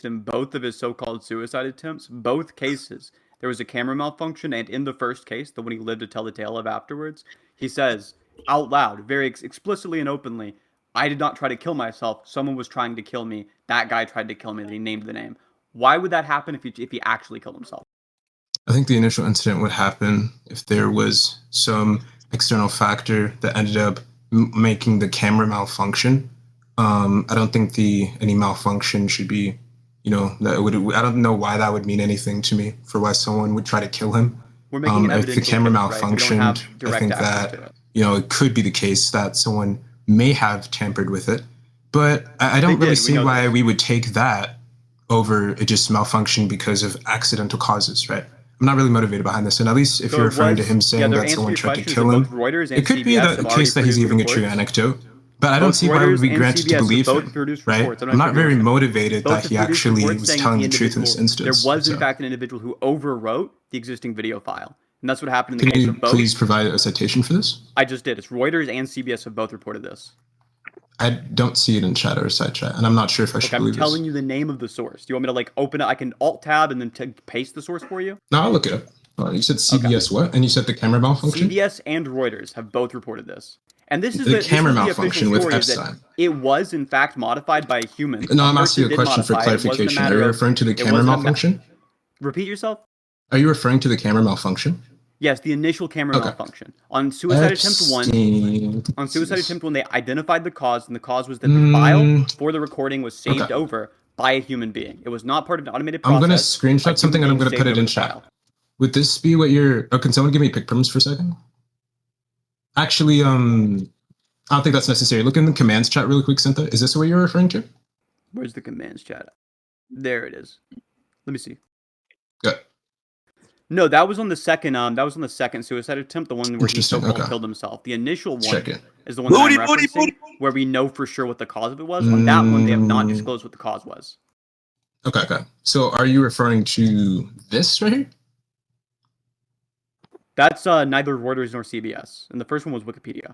in both of his so-called suicide attempts, both cases, there was a camera malfunction, and in the first case, the one he lived to tell the tale of afterwards, he says out loud, very explicitly and openly, I did not try to kill myself. Someone was trying to kill me. That guy tried to kill me. And he named the name. Why would that happen if he actually killed himself? I think the initial incident would happen if there was some external factor that ended up making the camera malfunction. I don't think any malfunction should be, I don't know why that would mean anything to me for why someone would try to kill him. We're making an if the camera malfunctioned, I think that, it could be the case that someone may have tampered with it. But I don't really see why we would take that over it just malfunctioned because of accidental causes, right? I'm not really motivated behind this, and at least if you're referring to him saying that someone tried to kill him, it could be the case that he's leaving a true anecdote. But I don't see why it would be granted to believe him, right? I'm not very motivated that he actually was telling the truth in this instance. There was, in fact, an individual who overwrote the existing video file. And that's what happened in the case of both. Can you please provide a citation for this? I just did. It's Reuters and CBS have both reported this. I don't see it in chat or side chat, and I'm not sure if I should believe this. I'm telling you the name of the source. Do you want me to open it? I can Alt-Tab and then paste the source for you? No, I'll look it up. You said CBS what? And you said the camera malfunction? CBS and Reuters have both reported this. And this is the camera malfunction with Epstein. It was, in fact, modified by a human. No, I'm asking you a question for clarification. Are you referring to the camera malfunction? Repeat yourself? Are you referring to the camera malfunction? Yes, the initial camera malfunction. On Suicide Attempt 1, they identified the cause, and the cause was that the file for the recording was saved over by a human being. It was not part of an automated process. I'm going to screenshot something, and I'm going to put it in chat. Would this be what you're... Oh, can someone give me pick perms for a second? Actually, I don't think that's necessary. Look in the commands chat really quick, Sinthe. Is this what you're referring to? Where's the commands chat? There it is. Let me see. Good. No, that was on the second. That was on the second suicide attempt, the one where he so-called killed himself. The initial one is the one that I'm referencing, where we know for sure what the cause of it was. On that one, they have not disclosed what the cause was. Okay. So, are you referring to this right here? That's neither Reuters nor CBS, and the first one was Wikipedia.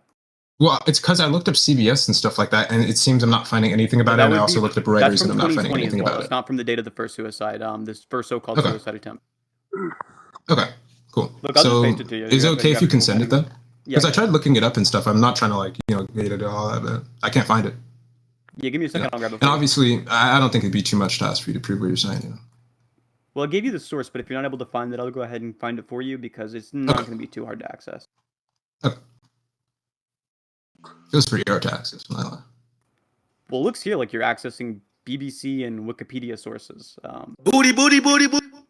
Well, it's because I looked up CBS and stuff like that, and it seems I'm not finding anything about it. And I also looked up Reuters, and I'm not finding anything about it. It's not from the date of the first suicide. This first so-called suicide attempt. Okay, cool. Look, I'll just paste it to you. Is it okay if you can send it then? Because I tried looking it up and stuff. I'm not trying to get it all that, but I can't find it. Yeah, give me a second. I'll grab it. And obviously, I don't think it'd be too much to ask for you to prove what you're saying. Well, I gave you the source, but if you're not able to find it, I'll go ahead and find it for you because it's not going to be too hard to access. Okay. It was pretty hard to access. Well, it looks here like you're accessing BBC and Wikipedia sources. Booty.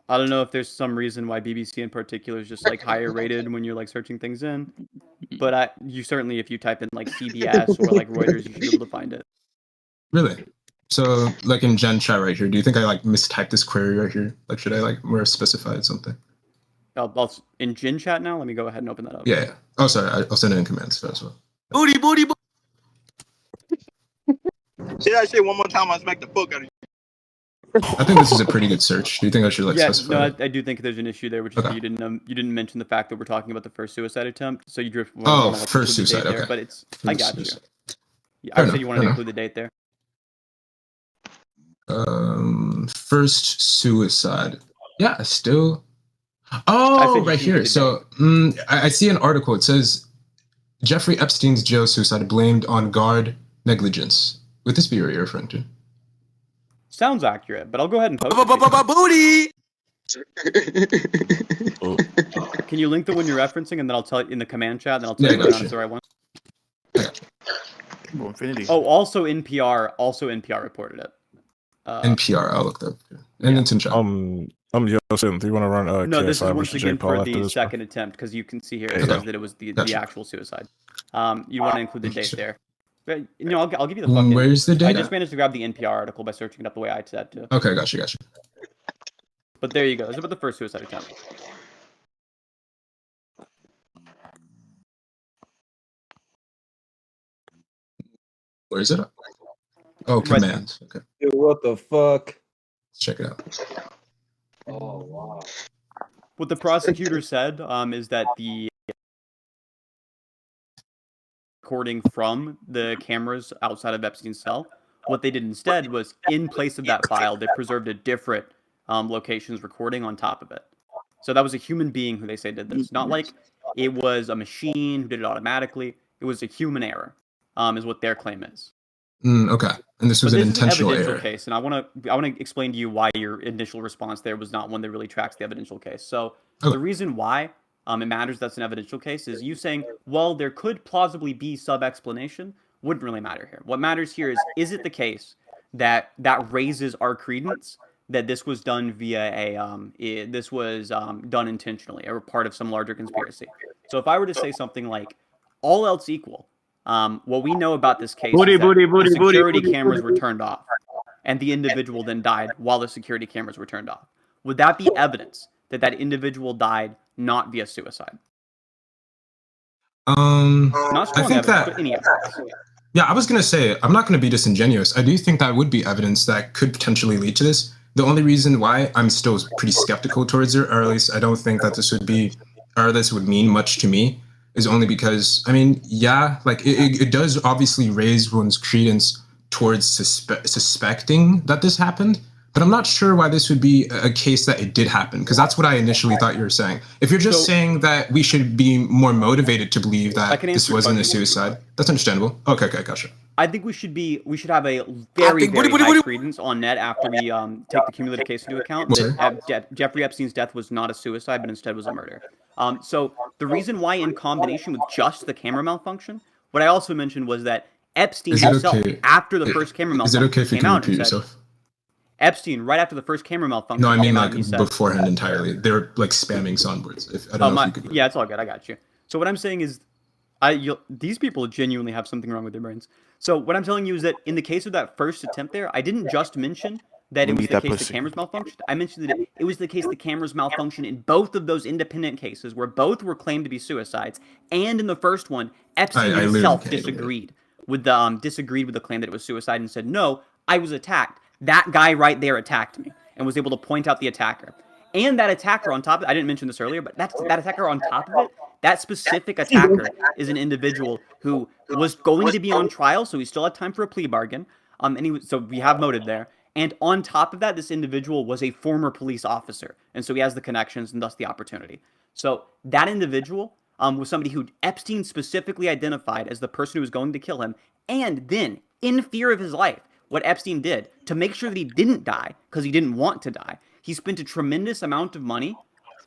I don't know if there's some reason why BBC in particular is just higher rated when you're searching things in, but you certainly, if you type in CBS or Reuters, you should be able to find it. Really? So, in Gen chat right here, do you think I mistyped this query right here? Should I more specify something? I'll in Gen chat now. Let me go ahead and open that up. Yeah. Oh, sorry. I'll send it in commands as well. Booty. Say that shit one more time. I'll smack the fuck out of you. I think this is a pretty good search. Do you think I should specify? No, I do think there's an issue there, which is you didn't mention the fact that we're talking about the first suicide attempt. So you drift. First suicide. Okay. But I got you. Yeah, I said you wanted to include the date there. First suicide. Yeah, still. Oh, right here. So I see an article. It says Jeffrey Epstein's jail suicide blamed on guard negligence. Would this be what you're referring to? Sounds accurate, but I'll go ahead and post it. Booty. Can you link the one you're referencing, and then I'll tell you in the command chat, and then I'll tell you whether it's the right one. Infinity. Oh, also NPR reported it. NPR, I'll look that up. And it's in chat. Sinthe, you want to run no, this is KSI once versus again Jake Paul for after the this second attempt, because you can see here it says that it was the actual suicide. You want to include the date there. But, I'll give you the fucking... Where's the date? I just managed to grab the NPR article by searching it up the way I said to. Okay, gotcha. But there you go. It's about the first suicide attempt. Where is it? Oh, commands. Okay. Dude, what the fuck? Let's check it out. Oh, wow. What the prosecutor said is that the recording from the cameras outside of Epstein's cell What they did instead was, in place of that file, they preserved a different locations recording on top of it. So that was a human being who they say did this. Not like it was a machine who did it automatically. It was a human error, is what their claim is. Okay, and this was an intentional evidential error. Case, and I want to explain to you why your initial response there was not one that really tracks the evidential case. So the reason why it matters that's an evidential case is you saying, well, there could plausibly be sub-explanation, wouldn't really matter here. What matters here is it the case that raises our credence that this was done via this was done intentionally or part of some larger conspiracy. So if I were to say something like, all else equal, what we know about this case is that the security cameras were turned off, and the individual then died while the security cameras were turned off. Would that be evidence that that individual died not via suicide? Not strong I think evidence, but any evidence. Yeah, I was going to say, I'm not going to be disingenuous. I do think that would be evidence that could potentially lead to this. The only reason why I'm still pretty skeptical towards it, or at least I don't think that this would mean much to me, is only because, I mean, yeah, like it does obviously raise one's credence towards suspecting that this happened. But I'm not sure why this would be a case that it did happen, because that's what I initially thought you were saying. If you're just saying that we should be more motivated to believe that this wasn't a suicide, that's understandable. Okay, gotcha. I think we should have a very high credence on net after we take the cumulative case into account that Jeffrey Epstein's death was not a suicide, but instead was a murder. So the reason why, in combination with just the camera malfunction, what I also mentioned was that Epstein himself, after the first camera malfunction, came out and said, Epstein, right after the first camera malfunction. No, I mean like beforehand entirely. They were like spamming soundboards. I don't know if you could. Yeah, it's all good. I got you. So what I'm saying is, these people genuinely have something wrong with their brains. So what I'm telling you is that in the case of that first attempt there, I didn't just mention that it was the case the cameras malfunctioned. I mentioned that it was the case the cameras malfunctioned in both of those independent cases where both were claimed to be suicides, and in the first one, Epstein himself disagreed with the claim that it was suicide and said, no, I was attacked. That guy right there attacked me and was able to point out the attacker. And that attacker on top of it, I didn't mention this earlier, but that attacker on top of it, that specific attacker is an individual who was going to be on trial, so he still had time for a plea bargain. So we have motive there. And on top of that, this individual was a former police officer. And so he has the connections and thus the opportunity. So that individual was somebody who Epstein specifically identified as the person who was going to kill him. And then, in fear of his life, what Epstein did to make sure that he didn't die, because he didn't want to die, he spent a tremendous amount of money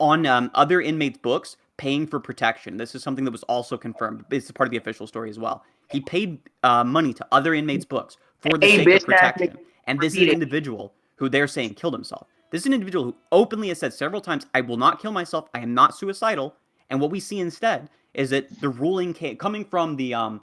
on other inmates' books paying for protection. This is something that was also confirmed. It's part of the official story as well. He paid money to other inmates' books for the sake of protection. And this is an individual who they're saying killed himself. This is an individual who openly has said several times, I will not kill myself. I am not suicidal. And what we see instead is that the ruling coming from the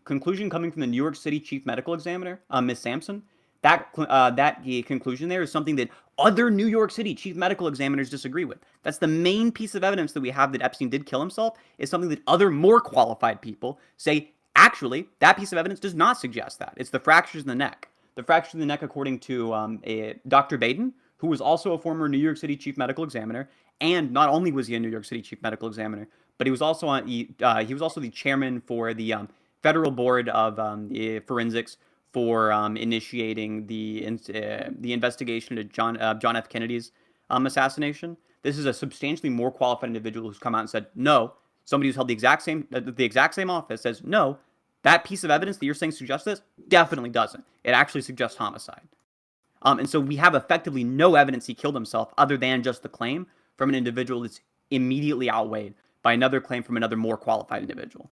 conclusion coming from the New York City chief medical examiner, Ms. Sampson, that conclusion there is something that other New York City chief medical examiners disagree with. That's the main piece of evidence that we have that Epstein did kill himself, is something that other more qualified people say, actually, that piece of evidence does not suggest that. It's the fractures in the neck. The fractures in the neck, according to Dr. Baden, who was also a former New York City chief medical examiner, and not only was he a New York City chief medical examiner, but he was also he was also the chairman for the Federal Board of Forensics for initiating the investigation into John F. Kennedy's assassination. This is a substantially more qualified individual who's come out and said, no, somebody who's held the exact same office says, no, that piece of evidence that you're saying suggests this definitely doesn't. It actually suggests homicide. And so we have effectively no evidence he killed himself other than just the claim from an individual that's immediately outweighed by another claim from another more qualified individual.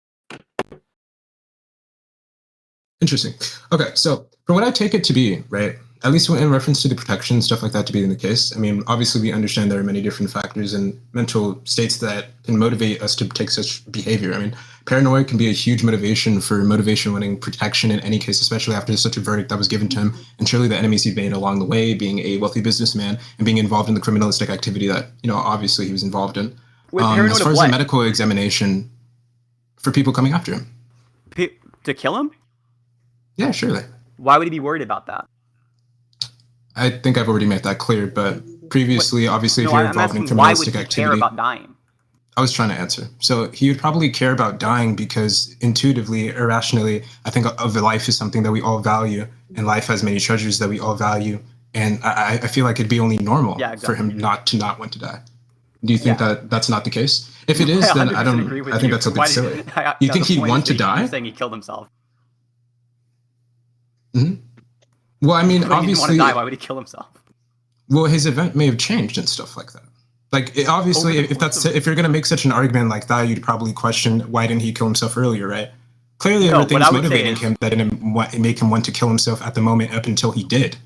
Interesting. Okay, so from what I take it to be, right, at least in reference to the protection, stuff like that to be in the case, I mean, obviously we understand there are many different factors and mental states that can motivate us to take such behavior. I mean, paranoia can be a huge motivation for motivation-winning protection in any case, especially after such a verdict that was given to him, and surely the enemies he'd made along the way, being a wealthy businessman and being involved in the criminalistic activity that, obviously he was involved in. As far as the medical examination for people coming after him. To kill him? Yeah, surely. Why would he be worried about that? I think I've already made that clear, but previously, obviously, if you're involved in criminalistic activity... Why would he care about dying? I was trying to answer. So he would probably care about dying because intuitively, irrationally, I think of life is something that we all value, and life has many treasures that we all value. And I feel like it'd be only normal for him not to not want to die. Do you think that that's not the case? If it is, then I don't. I think that's a bit silly. You think he'd want to die? You're saying he killed himself. Mm-hmm. Well, I mean, obviously, he didn't want to die. Why would he kill himself? Well, his event may have changed and stuff like that. Like, obviously, if you're gonna make such an argument like that, you'd probably question why didn't he kill himself earlier, right? Clearly, everything's motivating him that didn't make him want to kill himself at the moment up until he did.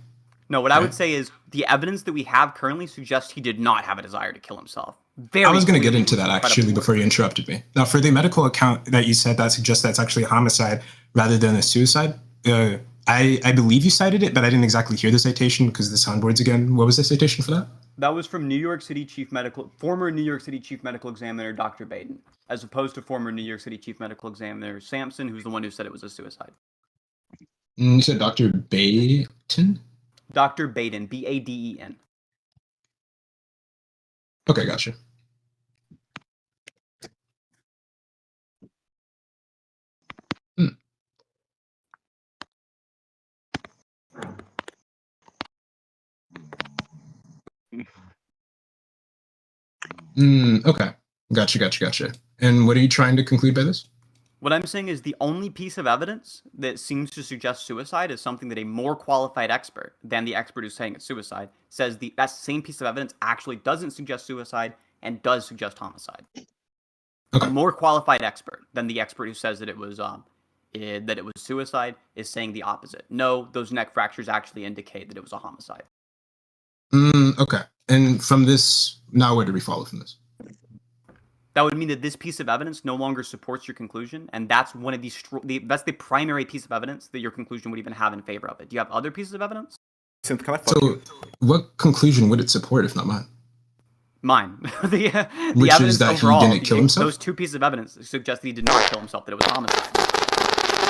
No, what I would say is the evidence that we have currently suggests he did not have a desire to kill himself. I was going to get into that actually before you interrupted me. Now, for the medical account that you said that suggests that's actually a homicide rather than a suicide, I believe you cited it, but I didn't exactly hear the citation because the soundboards again. What was the citation for that? That was from former New York City Chief Medical Examiner Dr. Baden, as opposed to former New York City Chief Medical Examiner Sampson, who's the one who said it was a suicide. You said Dr. Baden? Dr. Baden, Baden. Okay, gotcha. Okay. Gotcha. And what are you trying to conclude by this? What I'm saying is the only piece of evidence that seems to suggest suicide is something that a more qualified expert than the expert who's saying it's suicide says that same piece of evidence actually doesn't suggest suicide and does suggest homicide. Okay. A more qualified expert than the expert who says that it was suicide is saying the opposite. No, those neck fractures actually indicate that it was a homicide. Okay. And from this, now where do we follow from this? That would mean that this piece of evidence no longer supports your conclusion, and that's one of that's the primary piece of evidence that your conclusion would even have in favor of it. Do you have other pieces of evidence? So, what conclusion would it support if not mine? Mine. the Which evidence is that overall, he didn't kill himself? Those two pieces of evidence suggest that he did not kill himself, that it was homicide.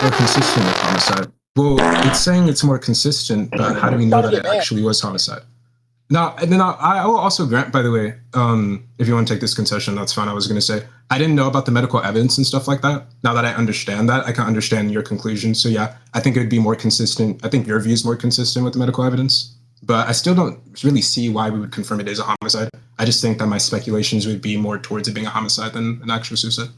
Or consistent with homicide. Well, it's saying it's more consistent, but how do we know that it actually was homicide? Now, and then I will also grant, by the way, if you want to take this concession, that's fine. I was going to say, I didn't know about the medical evidence and stuff like that. Now that I understand that, I can understand your conclusion. So yeah, I think it would be more consistent. I think your view is more consistent with the medical evidence, but I still don't really see why we would confirm it as a homicide. I just think that my speculations would be more towards it being a homicide than an actual suicide.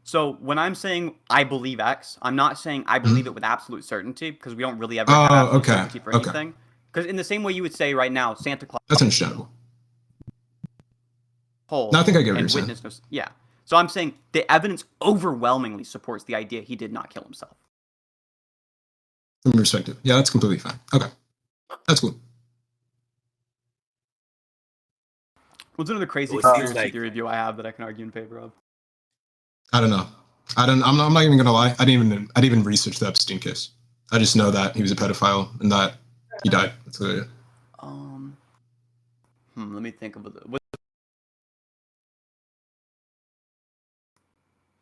So when I'm saying I believe X, I'm not saying I believe it with absolute certainty, because we don't really ever have absolute certainty for anything. Because in the same way you would say right now, Santa Claus. That's understandable. No, I think I get what you're saying. Yeah. So I'm saying the evidence overwhelmingly supports the idea he did not kill himself. From your perspective. Yeah, that's completely fine. Okay. That's cool. What's another crazy conspiracy theory view I have that I can argue in favor of? I don't know. I'm not even gonna lie. I didn't even research the Epstein case. I just know that he was a pedophile and that he died. That's what I did. Let me think of it.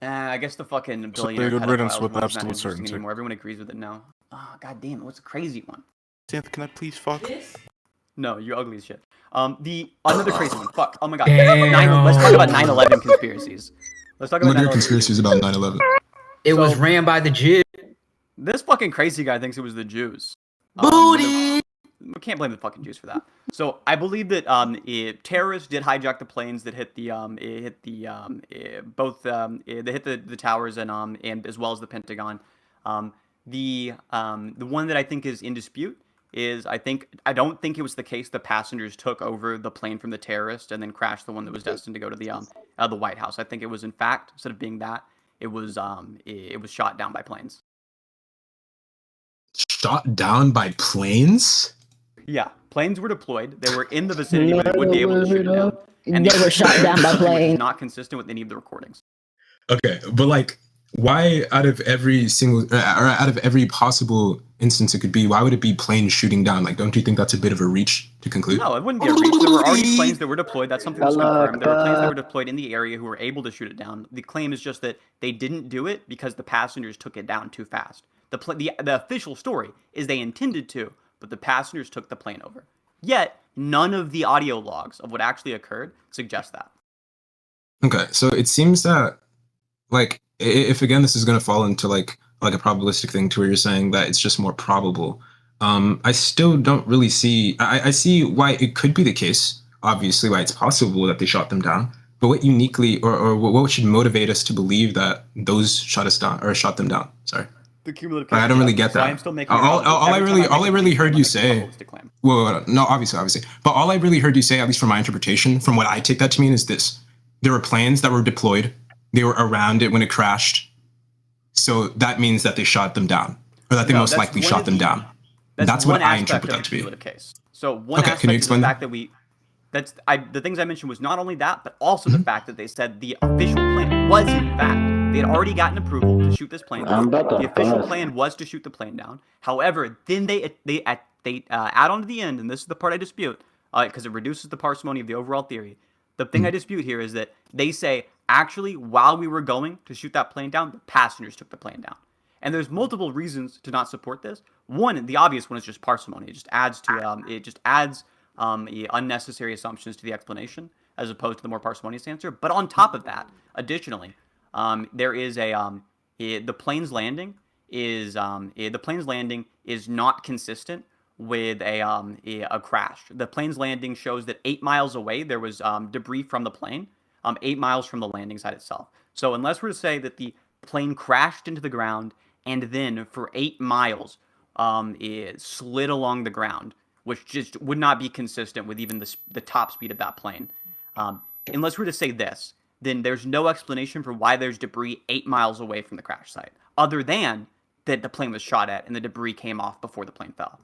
I guess the fucking billionaire good riddance with not absolute certainty anymore. Everyone agrees with it now. Oh, god damn it! What's a crazy one? Sinthe, can I please fuck? No, you're ugly as shit. Another crazy one. Fuck. Oh my god. Let's talk about 9/11 conspiracies. Let's talk about. What are your conspiracies about 9/11? It was ran by the Jews. This fucking crazy guy thinks it was the Jews. Booty. We can't blame the fucking Jews for that. So I believe that terrorists did hijack the planes that hit the towers and as well as the Pentagon. The one that I think is in dispute is I don't think it was the case the passengers took over the plane from the terrorist and then crashed the one that was destined to go to the White House. I think it was in fact, instead of being that, it was shot down by planes. Shot down by planes? Yeah, planes were deployed. They were in the vicinity where they would be able to shoot it down. And they were shot down by planes. Not consistent with any of the recordings. Okay, but like, why out of every possible instance it could be, why would it be planes shooting down? Like, don't you think that's a bit of a reach to conclude? No, it wouldn't be a reach. There were already planes that were deployed. That's something that's confirmed. There were planes that were deployed in the area who were able to shoot it down. The claim is just that they didn't do it because the passengers took it down too fast. The official story is they intended to, but the passengers took the plane over. Yet, none of the audio logs of what actually occurred suggest that. Okay, so it seems that, like, if again this is going to fall into like a probabilistic thing to where you're saying that it's just more probable. I still don't really see. I see why it could be the case. Obviously, why it's possible that they shot them down. But what uniquely, or what should motivate us to believe that those shot us down or shot them down? Sorry. The cumulative. I don't really get that. So I am still making all I really heard you say. Well, no, obviously, but all I really heard you say, at least from my interpretation, from what I take that to mean, is this: there were planes that were deployed, they were around it when it crashed, so that means that they shot them down, or that they most likely shot them down. That's what I interpret that to be. Case. So one aspect can you explain is the fact that the things I mentioned was not only that, but also the fact that they said the official plan was in fact. They had already gotten approval to shoot this plane down. The official plan was to shoot the plane down. However, then they add on to the end, and this is the part I dispute, because it reduces the parsimony of the overall theory. The thing I dispute here is that they say, actually, while we were going to shoot that plane down, the passengers took the plane down. And there's multiple reasons to not support this. One, the obvious one, is just parsimony. It just adds unnecessary assumptions to the explanation, as opposed to the more parsimonious answer. But on top of that, additionally, there is the plane's landing is not consistent with a crash. The plane's landing shows that 8 miles away there was debris from the plane, 8 miles from the landing site itself. So unless we're to say that the plane crashed into the ground and then for 8 miles it slid along the ground, which just would not be consistent with even the top speed of that plane. Unless we're to say this, then there's no explanation for why there's debris 8 miles away from the crash site, other than that the plane was shot at and the debris came off before the plane fell.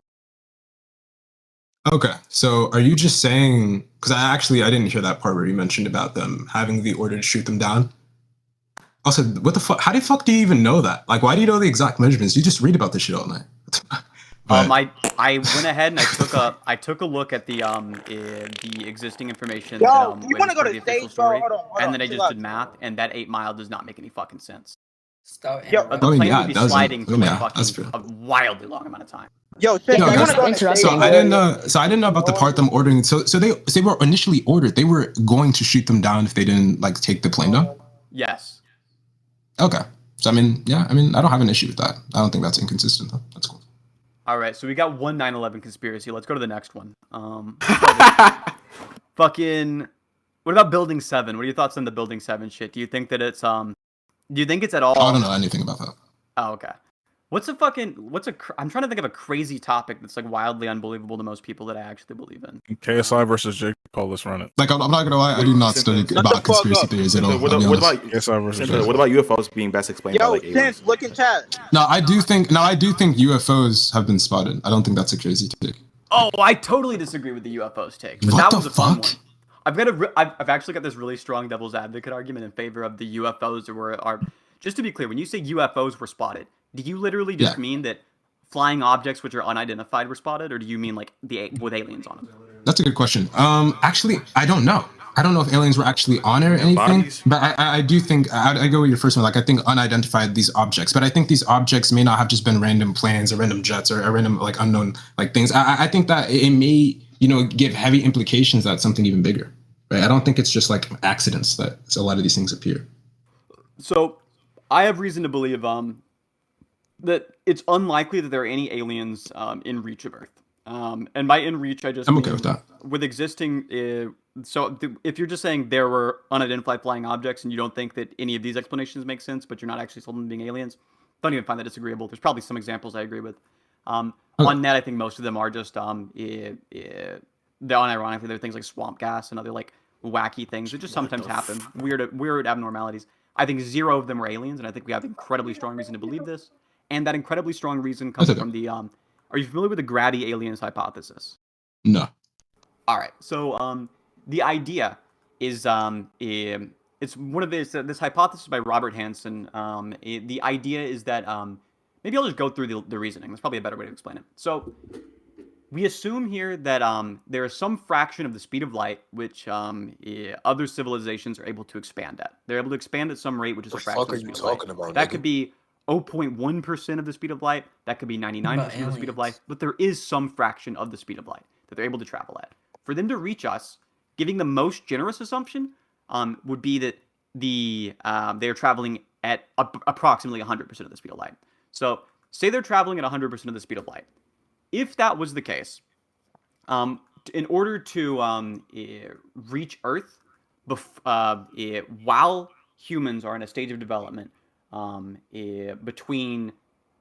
Okay, so are you just saying, because I didn't hear that part where you mentioned about them having the order to shoot them down. Also, what the fuck? How the fuck do you even know that? Like, why do you know the exact measurements? You just read about this shit all night. I went ahead and I took a look at the existing information. Yo, you want to go to the stage, story, bro? Hold on, and then I just did math, and that 8 mile does not make any fucking sense. Stop. Yo, The plane would be sliding for a wildly long amount of time. Yo, you want to go to the stage? So I didn't know about the part them ordering. So they were initially ordered. They were going to shoot them down if they didn't like take the plane down. Yes. Okay. So I don't have an issue with that. I don't think that's inconsistent though. That's cool. All right, so we got one 9/11 conspiracy. Let's go to the next one. Fucking. What about Building 7? What are your thoughts on the Building 7 shit? Do you think that it's Do you think it's at all? I don't know anything about that. Oh, okay. I'm trying to think of a crazy topic that's like wildly unbelievable to most people that I actually believe in. KSI versus Jake Paul. Let's run it. Like I'm not gonna lie, I do not study about conspiracy theories at all. What about KSI versus Jake? What about UFOs being best explained by like aliens? Look in chat. No, I do think UFOs have been spotted. I don't think that's a crazy take. Oh, I totally disagree with the UFOs take. But What that was the a fun fuck? one. I've actually got this really strong devil's advocate argument in favor of the UFOs are. Just to be clear, when you say UFOs were spotted, do you literally just mean that flying objects which are unidentified were spotted, or do you mean like with aliens on them? That's a good question. Actually, I don't know. I don't know if aliens were actually on it or anything, bodies. but I do think I go with your first one. Like I think unidentified these objects, but I think these objects may not have just been random planes or random jets or random like unknown like things. I think that it may give heavy implications that something even bigger. Right? I don't think it's just like accidents that a lot of these things appear. So, I have reason to believe that it's unlikely that there are any aliens in reach of Earth. And by in reach, I'm okay with that. With existing, if you're just saying there were unidentified flying objects and you don't think that any of these explanations make sense, but you're not actually sold them being aliens, don't even find that disagreeable. There's probably some examples I agree with. On net, I think most of them are just they're unironically, they're things like swamp gas and other like wacky things that just sometimes happen. Weird abnormalities. I think 0 of them are aliens, and I think we have incredibly strong reason to believe this. And that incredibly strong reason comes from the are you familiar with the Grady aliens hypothesis? No. All right. So the idea is it's one of this hypothesis by Robert Hansen. The idea is that maybe I'll just go through the reasoning. That's probably a better way to explain it. So we assume here that there is some fraction of the speed of light which other civilizations are able to expand at. They're able to expand at some rate which is a fraction of the speed of light. That could be 0.1% of the speed of light. That could be 99% of the speed of light. But there is some fraction of the speed of light that they're able to travel at. For them to reach us, giving the most generous assumption would be that they're traveling at approximately 100% of the speed of light. So say they're traveling at 100% of the speed of light. If that was the case, in order to reach Earth, while humans are in a stage of development, between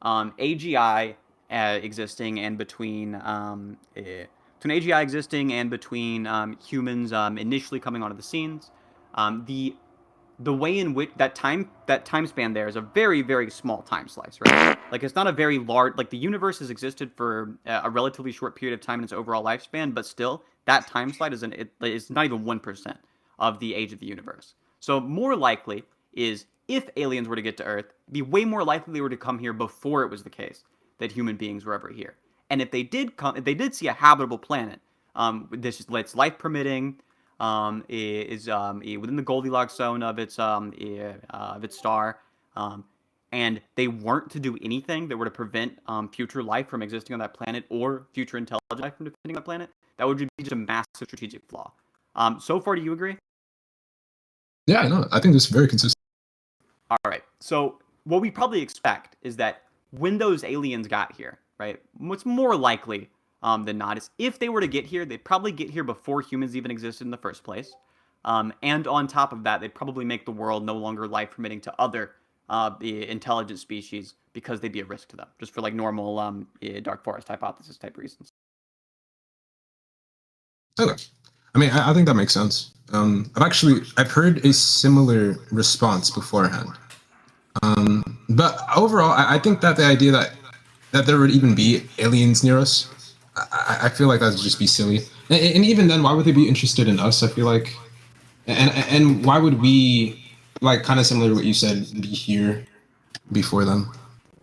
AGI existing and between AGI existing and between humans initially coming onto the scenes, the way in which that time span there is a very, very small time slice, right? Like, it's not a very large, like, the universe has existed for a relatively short period of time in its overall lifespan, but still that time slide is not even 1% of the age of the universe. So more likely is, if aliens were to get to Earth, it'd be way more likely they were to come here before it was the case that human beings were ever here. And if they did see a habitable planet, this is life permitting, is within the Goldilocks zone of its star, and they weren't to do anything that were to prevent future life from existing on that planet or future intelligent life from existing on that planet, that would be just a massive strategic flaw. So far, do you agree? Yeah, no, I think this is very consistent. All right. So what we probably expect is that when those aliens got here, right, what's more likely than not is, if they were to get here, they'd probably get here before humans even existed in the first place. And on top of that, they'd probably make the world no longer life permitting to other intelligent species, because they'd be a risk to them, just for like normal dark forest hypothesis type reasons. Okay. I mean, I think that makes sense. I've heard a similar response beforehand. But overall, I think that the idea that there would even be aliens near us, I feel like that would just be silly. And even then, why would they be interested in us? I feel like, and why would we, like, kind of similar to what you said, be here before them?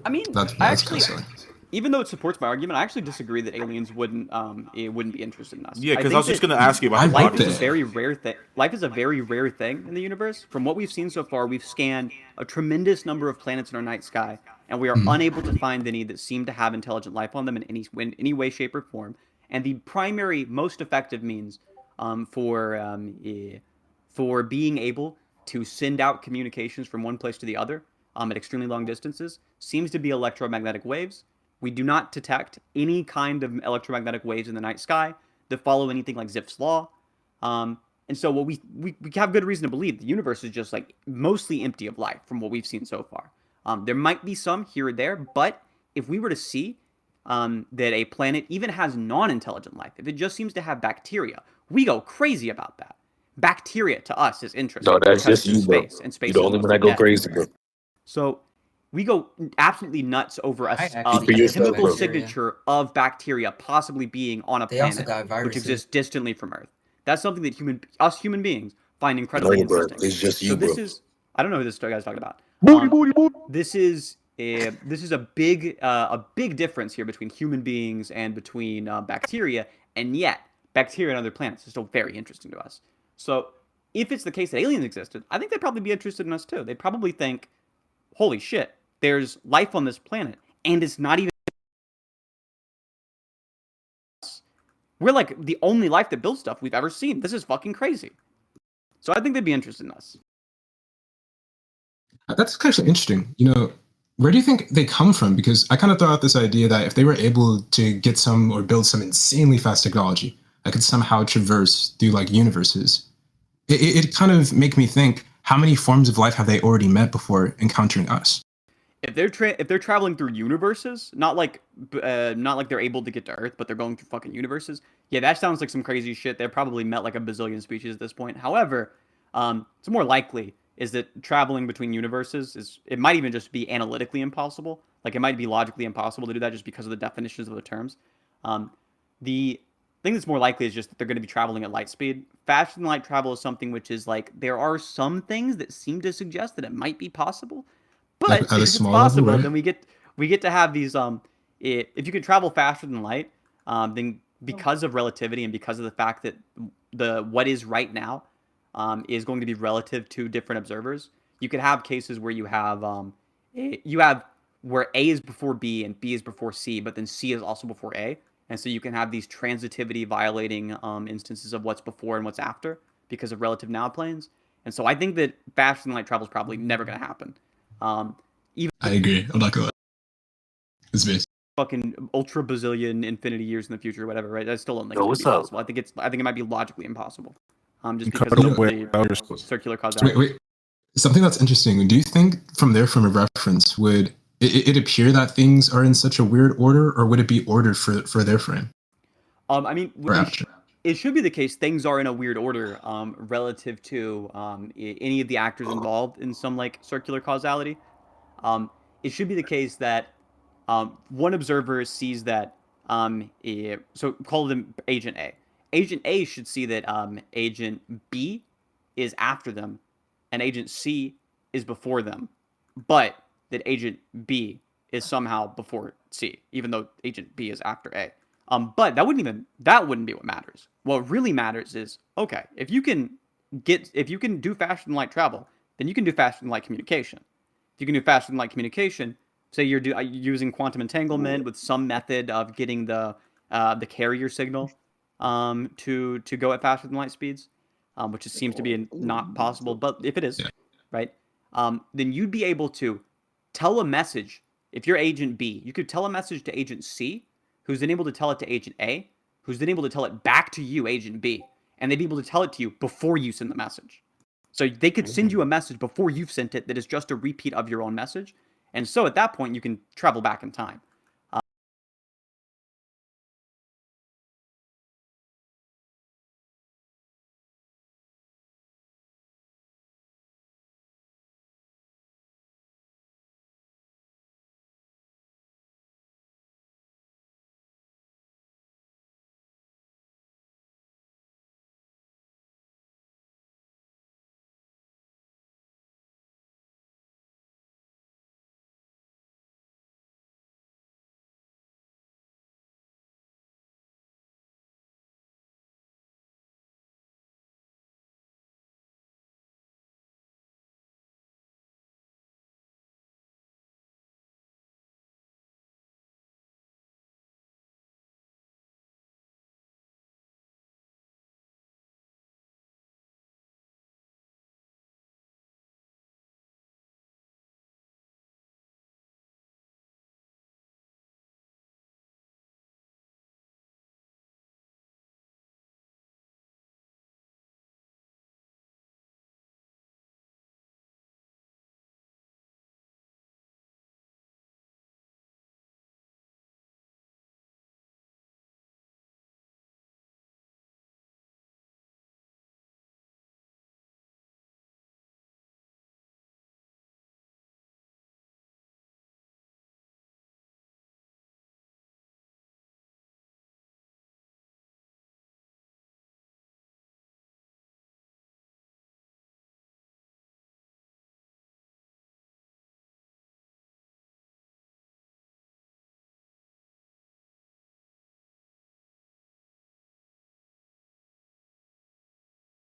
I mean, that's actually, kind of silly. Even though it supports my argument, I actually disagree that aliens wouldn't be interested in us. Yeah, because I was just going to ask you about the life bodies. is a very rare thing. Life is a very rare thing in the universe. From what we've seen so far, we've scanned a tremendous number of planets in our night sky, and we are unable to find any that seem to have intelligent life on them in any way, shape, or form. And the primary, most effective means for being able to send out communications from one place to the other at extremely long distances seems to be electromagnetic waves. We do not detect any kind of electromagnetic waves in the night sky that follow anything like Zipf's law. And so what we have good reason to believe the universe is just like mostly empty of life from what we've seen so far. There might be some here or there, but if we were to see that a planet even has non-intelligent life, if it just seems to have bacteria, we go crazy about that. Bacteria to us is interesting. No, that's just you, bro. And space You're the only one that go crazy, bro. So we go absolutely nuts over a yourself, chemical bro. signature of bacteria possibly being on a They also planet got which viruses. exists distantly from Earth. That's something that human beings find incredibly No, bro. interesting. It's just you, So this bro. is, I don't know who this guy's talking about. Booty. This is a big difference here between human beings and between bacteria, and yet bacteria on other planets is still very interesting to us. So if it's the case that aliens existed, I think they'd probably be interested in us too. They'd probably think, holy shit, there's life on this planet, and it's not even. We're like the only life that builds stuff we've ever seen. This is fucking crazy. So I think they'd be interested in us. That's actually interesting. You know, where do you think they come from? Because I kind of throw out this idea that if they were able to get some or build some insanely fast technology that could somehow traverse through like universes, it kind of make me think, how many forms of life have they already met before encountering us? If they're traveling through universes, not like they're able to get to Earth, but they're going through fucking universes. Yeah, that sounds like some crazy shit. They've probably met like a bazillion species at this point. However, it's more likely is that traveling between universes it might even just be analytically impossible. Like, it might be logically impossible to do that just because of the definitions of the terms. The thing that's more likely is just that they're going to be traveling at light speed. Faster than light travel is something which is like, there are some things that seem to suggest that it might be possible. But if it's possible, level, right? then we get to have these. If you can travel faster than light, then because of relativity and because of the fact that what is right now is going to be relative to different observers, you could have cases where you have where A is before B and B is before C, but then C is also before A, and so you can have these transitivity violating instances of what's before and what's after because of relative now planes. And so I think that faster than light travel is probably never going to happen. I agree. I'm not gonna lie. It's based. Fucking ultra bazillion infinity years in the future, or whatever, right? I still don't think Yo, it's what's gonna be up? possible. I think it might be logically impossible. Just Cut because of away. the circular causality. Wait. Something that's interesting. Do you think from a reference, would it appear that things are in such a weird order, or would it be ordered for their frame? I mean, Or after? it should be the case things are in a weird order relative to any of the actors involved in some like circular causality. It should be the case that one observer sees that so call them Agent A. Agent A should see that Agent B is after them and Agent C is before them, but that Agent B is somehow before C, even though Agent B is after A. But that wouldn't be what matters. What really matters is, okay, if you can do faster than light travel, then you can do faster than light communication. If you can do faster than light communication, say you're using quantum entanglement with some method of getting the carrier signal to go at faster than light speeds, which seems to be not possible, but if it is, right, then you'd be able to tell a message. If you're Agent B, you could tell a message to Agent C, who's then able to tell it to Agent A, who's then able to tell it back to you, Agent B, and they'd be able to tell it to you before you send the message. So they could send you a message before you've sent it that is just a repeat of your own message. And so at that point, you can travel back in time.